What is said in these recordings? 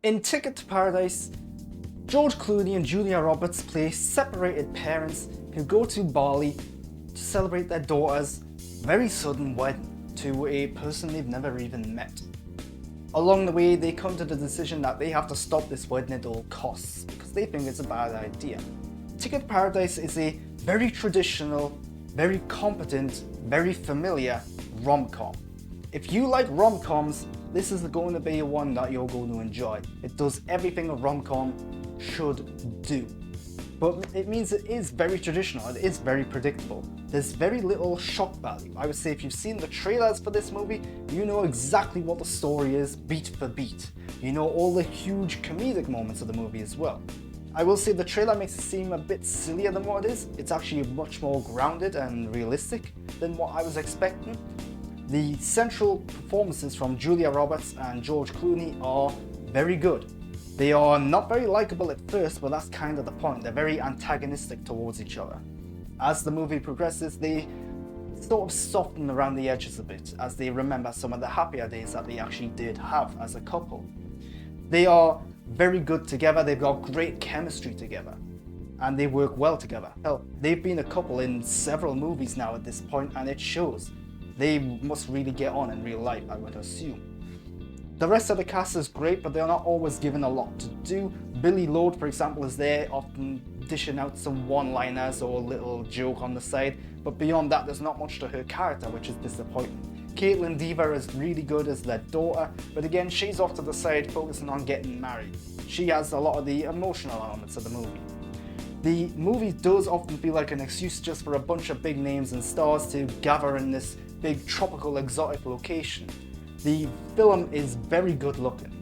In Ticket to Paradise, George Clooney and Julia Roberts play separated parents who go to Bali to celebrate their daughter's very sudden wedding to a person they've never even met. Along the way, they come to the decision that they have to stop this wedding at all costs because they think it's a bad idea. Ticket to Paradise is a very traditional, very competent, very familiar rom-com. If you like rom-coms, this is going to be one that you're going to enjoy. It does everything a rom-com should do. But it means it is very traditional, it is very predictable. There's very little shock value. I would say if you've seen the trailers for this movie, you know exactly what the story is beat for beat. You know all the huge comedic moments of the movie as well. I will say the trailer makes it seem a bit sillier than what it is. It's actually much more grounded and realistic than what I was expecting. The central performances from Julia Roberts and George Clooney are very good. They are not very likable at first, but that's kind of the point. They're very antagonistic towards each other. As the movie progresses, they sort of soften around the edges a bit as they remember some of the happier days that they actually did have as a couple. They are very good together, they've got great chemistry together, and they work well together. Hell, they've been a couple in several movies now at this point, and it shows. They must really get on in real life, I would assume. The rest of the cast is great, but they're not always given a lot to do. Billy Lord, for example, is there, often dishing out some one-liners or a little joke on the side, but beyond that, there's not much to her character, which is disappointing. Caitlin Dever is really good as their daughter, but again, she's off to the side focusing on getting married. She has a lot of the emotional elements of the movie. The movie does often feel like an excuse just for a bunch of big names and stars to gather in this big tropical exotic location. The film is very good looking,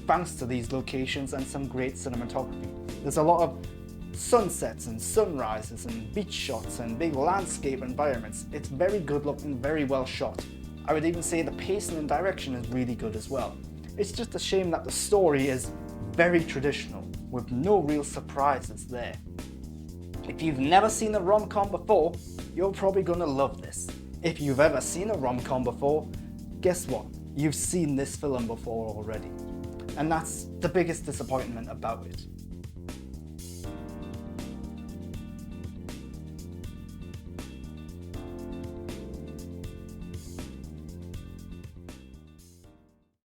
thanks to these locations and some great cinematography. There's a lot of sunsets and sunrises and beach shots and big landscape environments. It's very good looking, very well shot. I would even say the pacing and direction is really good as well. It's just a shame that the story is very traditional, with no real surprises there. If you've never seen a rom-com before, you're probably gonna love this. If you've ever seen a rom-com before, guess what? You've seen this film before already. And that's the biggest disappointment about it.